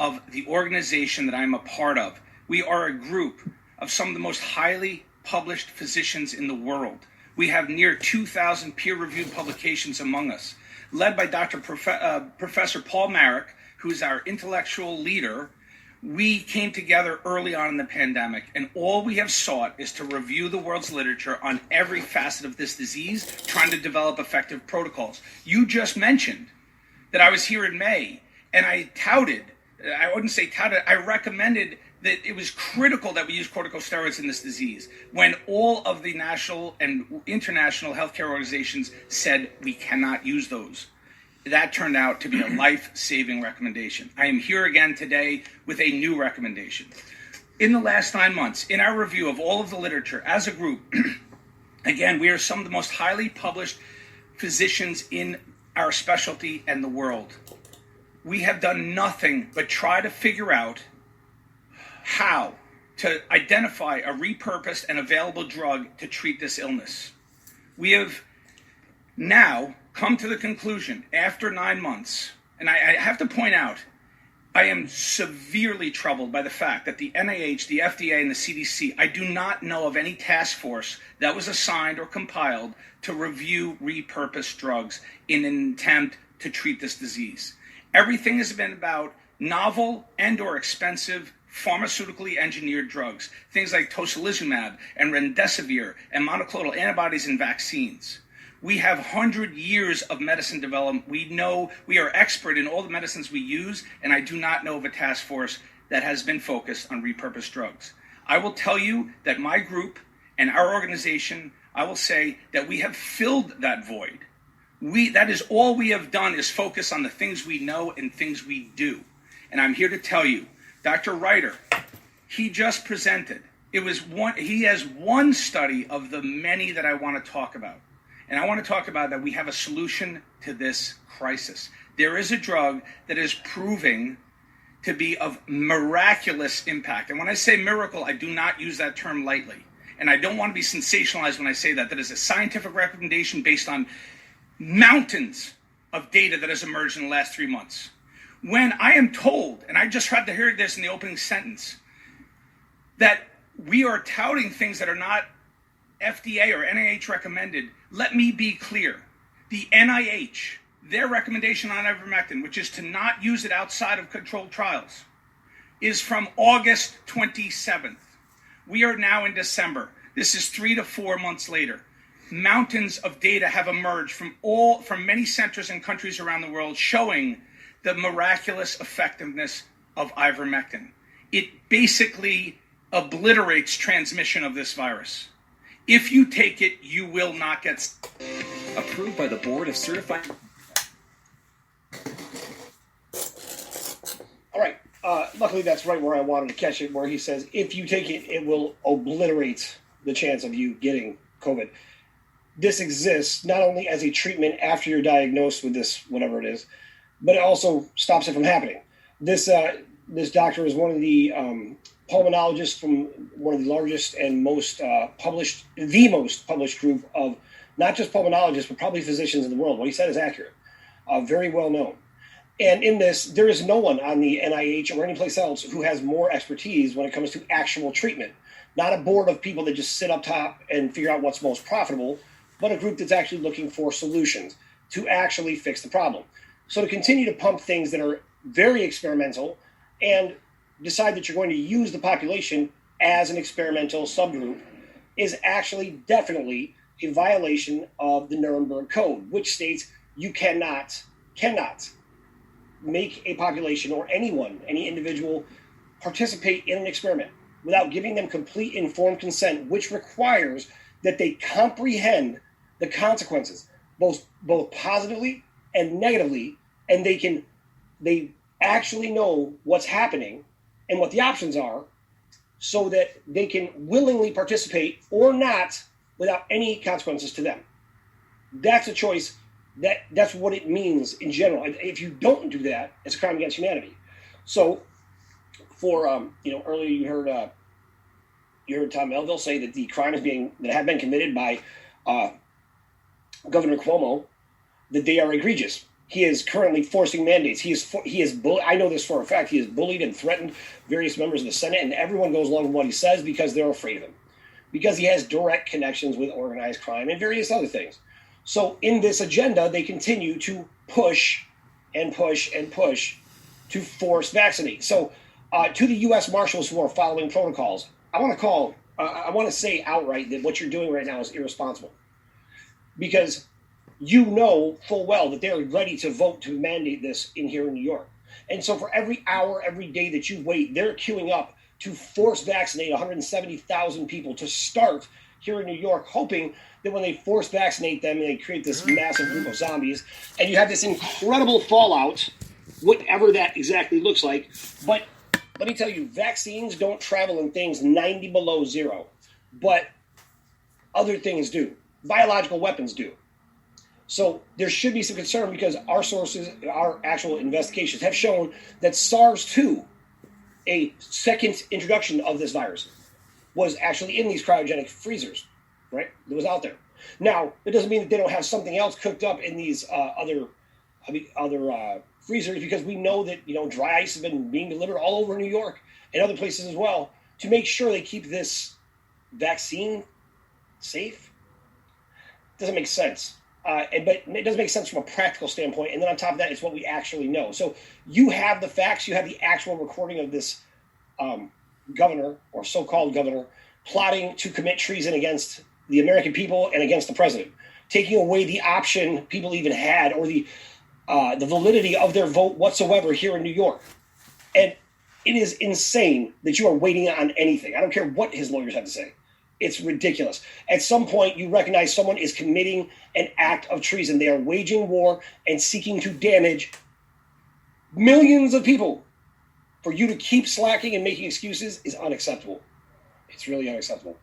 of the organization that I'm a part of. We are a group of some of the most highly published physicians in the world. We have near 2,000 peer-reviewed publications among us, led by Professor Paul Marik, who's our intellectual leader. We came together early on in the pandemic, and all we have sought is to review the world's literature on every facet of this disease, trying to develop effective protocols. You just mentioned that I was here in May, and I recommended that it was critical that we use corticosteroids in this disease when all of the national and international healthcare organizations said we cannot use those. That turned out to be a life-saving recommendation. I am here again today with a new recommendation. In the last 9 months, in our review of all of the literature as a group, again, we are some of the most highly published physicians in our specialty and the world. We have done nothing but try to figure out how to identify a repurposed and available drug to treat this illness. We have now come to the conclusion after 9 months, and I have to point out, I am severely troubled by the fact that the NIH, the FDA, and the CDC, I do not know of any task force that was assigned or compiled to review repurposed drugs in an attempt to treat this disease. Everything has been about novel and or expensive pharmaceutically engineered drugs, things like tocilizumab and remdesivir and monoclonal antibodies and vaccines. We have 100 years of medicine development. We know we are expert in all the medicines we use, and I do not know of a task force that has been focused on repurposed drugs. I will tell you that my group and our organization, I will say that we have filled that void. That is all we have done is focus on the things we know and things we do. And I'm here to tell you, Dr. Reiter, he just presented. He has one study of the many that I want to talk about. And I want to talk about that we have a solution to this crisis. There is a drug that is proving to be of miraculous impact. And when I say miracle, I do not use that term lightly. And I don't want to be sensationalized when I say that. That is a scientific recommendation based on mountains of data that has emerged in the last 3 months. When I am told, and I just had to hear this in the opening sentence, that we are touting things that are not FDA or NIH recommended, let me be clear. The NIH, their recommendation on ivermectin, which is to not use it outside of controlled trials, is from August 27th. We are now in December. This is 3 to 4 months later. Mountains of data have emerged from many centers and countries around the world showing the miraculous effectiveness of ivermectin. It basically obliterates transmission of this virus. If you take it, you will not get approved by the Board of Certified. All right. Luckily, that's right where I wanted to catch it, where he says, if you take it, it will obliterate the chance of you getting COVID. This exists not only as a treatment after you're diagnosed with this, whatever it is, but it also stops it from happening. This doctor is one of the pulmonologists from one of the largest and most published group of not just pulmonologists, but probably physicians in the world. What he said is accurate, very well known. And in this, there is no one on the NIH or anyplace else who has more expertise when it comes to actual treatment. Not a board of people that just sit up top and figure out what's most profitable, but a group that's actually looking for solutions to actually fix the problem. So to continue to pump things that are very experimental and decide that you're going to use the population as an experimental subgroup is actually definitely a violation of the Nuremberg Code, which states you cannot make a population or anyone, any individual, participate in an experiment without giving them complete informed consent, which requires that they comprehend the consequences, both positively and negatively, and they actually know what's happening and what the options are, so that they can willingly participate or not without any consequences to them. That's a choice. That's what it means in general. If you don't do that, it's a crime against humanity. So, for earlier you heard Tom Melville say that the crimes that have been committed by Governor Cuomo, that they are egregious. He is currently forcing mandates. I know this for a fact. He has bullied and threatened various members of the Senate, and everyone goes along with what he says because they're afraid of him, because he has direct connections with organized crime and various other things. So in this agenda, they continue to push and push and push to force vaccinate. So to the U.S. Marshals who are following protocols, I want to say outright that what you're doing right now is irresponsible, because you know full well that they're ready to vote to mandate this here in New York. And so for every hour, every day that you wait, they're queuing up to force vaccinate 170,000 people to start here in New York, hoping that when they force vaccinate them, they create this massive group of zombies, and you have this incredible fallout, whatever that exactly looks like. But let me tell you, vaccines don't travel in things 90 below zero, but other things do. Biological weapons do. So there should be some concern, because our sources, our actual investigations have shown that SARS-2, a second introduction of this virus, was actually in these cryogenic freezers, right? It was out there. Now, it doesn't mean that they don't have something else cooked up in these other freezers, because we know that, dry ice has been being delivered all over New York and other places as well to make sure they keep this vaccine safe. Doesn't make sense. But it doesn't make sense from a practical standpoint. And then on top of that, it's what we actually know. So you have the facts. You have the actual recording of this governor, or so-called governor, plotting to commit treason against the American people and against the president, taking away the option people even had, or the validity of their vote whatsoever here in New York. And it is insane that you are waiting on anything. I don't care what his lawyers have to say. It's ridiculous. At some point, you recognize someone is committing an act of treason. They are waging war and seeking to damage millions of people. For you to keep slacking and making excuses is unacceptable. It's really unacceptable.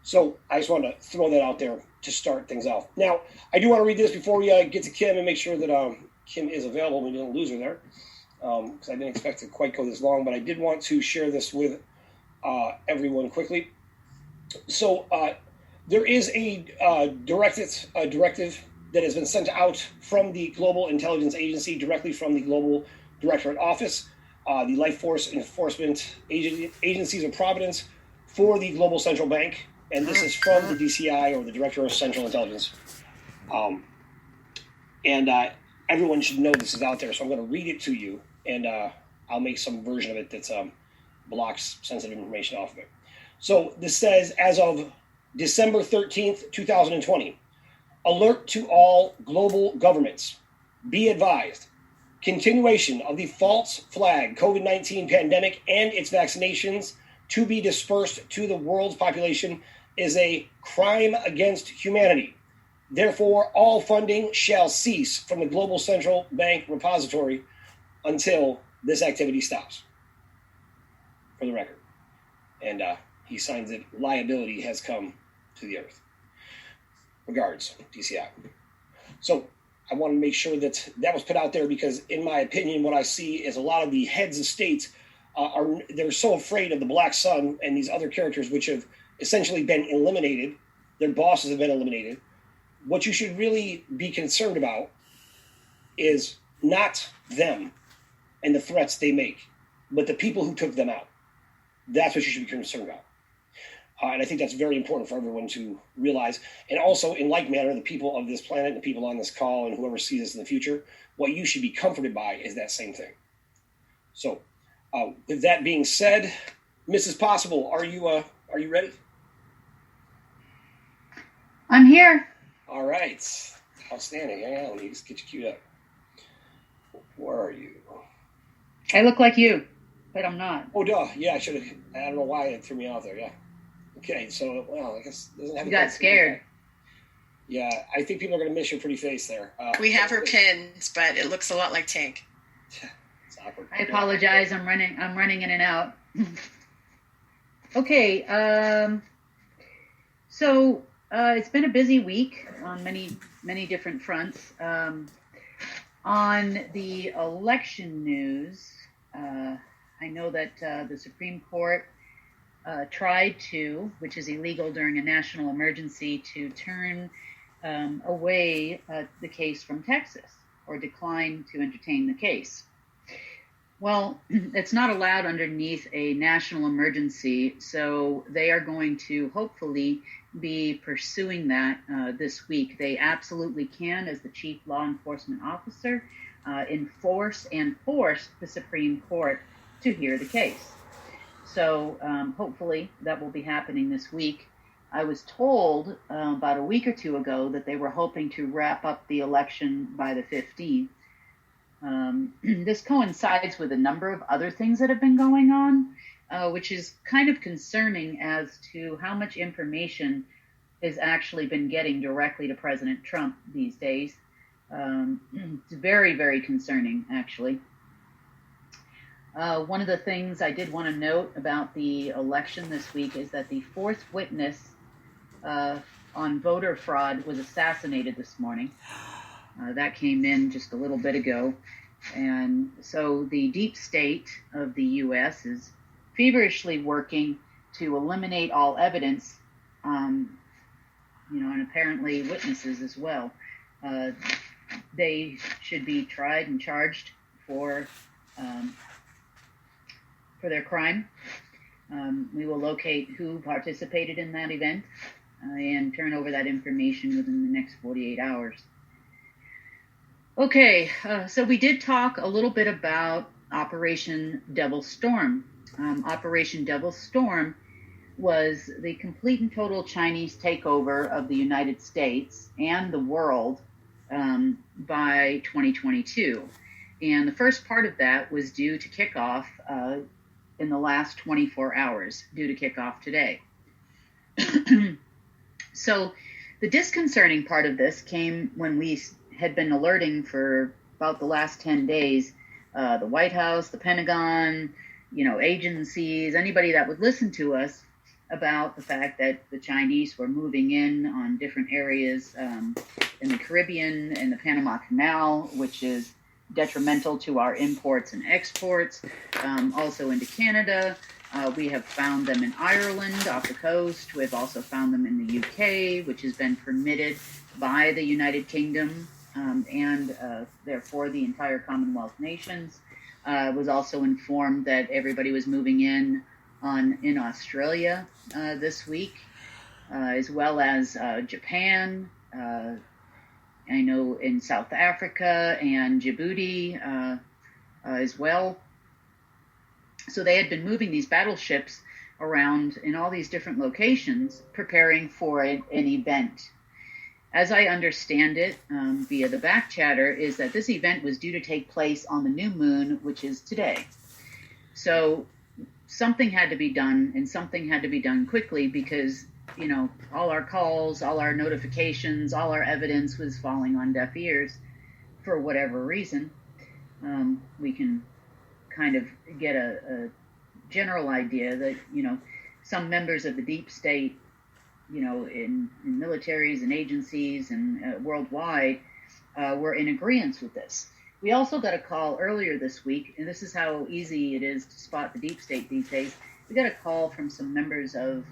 So I just wanted to throw that out there to start things off. Now, I do want to read this before we get to Kim and make sure that Kim is available. We didn't lose her there, because I didn't expect to quite go this long, but I did want to share this with everyone quickly. So there is a directive that has been sent out from the Global Intelligence Agency, directly from the Global Directorate Office, the Life Force Enforcement Agencies of Providence, for the Global Central Bank. And this is from the DCI, or the Director of Central Intelligence. And everyone should know this is out there, so I'm going to read it to you, and I'll make some version of it that blocks sensitive information off of it. So this says, as of December 13th, 2020, alert to all global governments. Be advised, continuation of the false flag COVID-19 pandemic and its vaccinations to be dispersed to the world's population is a crime against humanity. Therefore, all funding shall cease from the Global Central Bank repository until this activity stops. For the record. And he signs it, liability has come to the earth. Regards, DCI. So I want to make sure that that was put out there, because in my opinion, what I see is a lot of the heads of states they're so afraid of the Black Sun and these other characters, which have essentially been eliminated. Their bosses have been eliminated. What you should really be concerned about is not them and the threats they make, but the people who took them out. That's what you should be concerned about. And I think that's very important for everyone to realize. And also, in like manner, the people of this planet, the people on this call, and whoever sees this in the future, what you should be comforted by is that same thing. So, with that being said, Mrs. Possible, are you ready? I'm here. All right. Outstanding. Hang on, let me just get you queued up. Where are you? I look like you, but I'm not. Oh, duh. Yeah, I should have. I don't know why it threw me out there. Yeah. Okay, so, well, I guess it doesn't have. You got scared. Yeah, I think people are going to miss your pretty face there. We have her pinned, but it looks a lot like Tank. It's awkward. I apologize. I'm running in and out. Okay. So it's been a busy week on many different fronts. On the election news, I know that the Supreme Court tried to, which is illegal during a national emergency, to turn away the case from Texas. or decline to entertain the case. Well, it's not allowed underneath a national emergency, so they are going to hopefully be pursuing that this week. They absolutely can, as the chief law enforcement officer, enforce and force the Supreme Court to hear the case. So hopefully that will be happening this week. I was told about a week or two ago that they were hoping to wrap up the election by the 15th. This coincides with a number of other things that have been going on, which is kind of concerning as to how much information has actually been getting directly to President Trump these days. It's very, very concerning, actually. One of the things I did want to note about the election this week is that the fourth witness on voter fraud was assassinated this morning. That came in just a little bit ago. And so the deep state of the U.S. is feverishly working to eliminate all evidence, and apparently witnesses as well. They should be tried and charged for their crime. We will locate who participated in that event and turn over that information within the next 48 hours. Okay, so we did talk a little bit about Operation Devil Storm. Operation Devil Storm was the complete and total Chinese takeover of the United States and the world by 2022. And the first part of that was due to kick off in the last 24 hours, due to kick off today. So the disconcerting part of this came when we had been alerting for about the last 10 days, the White House, the Pentagon, agencies, anybody that would listen to us about the fact that the Chinese were moving in on different areas in the Caribbean and the Panama Canal, which is detrimental to our imports and exports, also into Canada. We have found them in Ireland off the coast. We've also found them in the UK, which has been permitted by the United Kingdom and therefore the entire Commonwealth nations. Was also informed that everybody was moving in Australia this week, as well as Japan. I know in South Africa and Djibouti as well. So they had been moving these battleships around in all these different locations, preparing for an event. As I understand it, via the back chatter, is that this event was due to take place on the new moon, which is today. So something had to be done, and something had to be done quickly because, all our calls, all our notifications, all our evidence was falling on deaf ears for whatever reason. We can kind of get a general idea that, some members of the deep state, in militaries and agencies and worldwide, were in agreement with this. We also got a call earlier this week, and this is how easy it is to spot the deep state these days. We got a call from some members of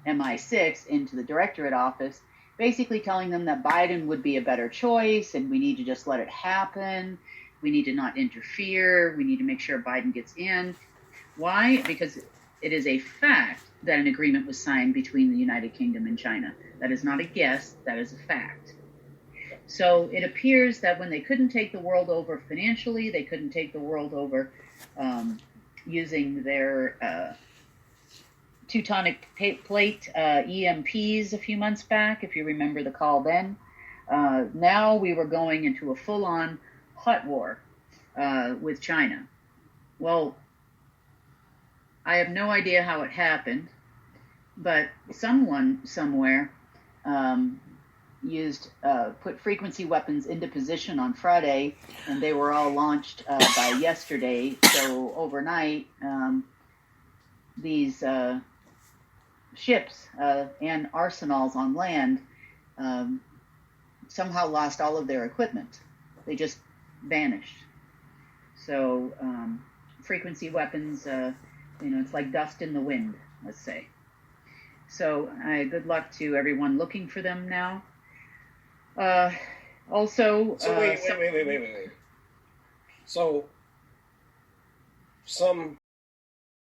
MI6 into the directorate office, basically telling them that Biden would be a better choice and we need to just let it happen. We need to not interfere. We need to make sure Biden gets in. Why? Because it is a fact that an agreement was signed between the United Kingdom and China. That is not a guess. That is a fact. So it appears that when they couldn't take the world over financially, they couldn't take the world over using their Teutonic plate EMPs a few months back, if you remember the call then. Now we were going into a full-on hot war with China. Well, I have no idea how it happened, but someone somewhere put frequency weapons into position on Friday, and they were all launched by yesterday. So overnight, these ships and arsenals on land somehow lost all of their equipment. They just vanished. So frequency weapons, it's like dust in the wind, let's say. So good luck to everyone looking for them now. Also, So wait. So some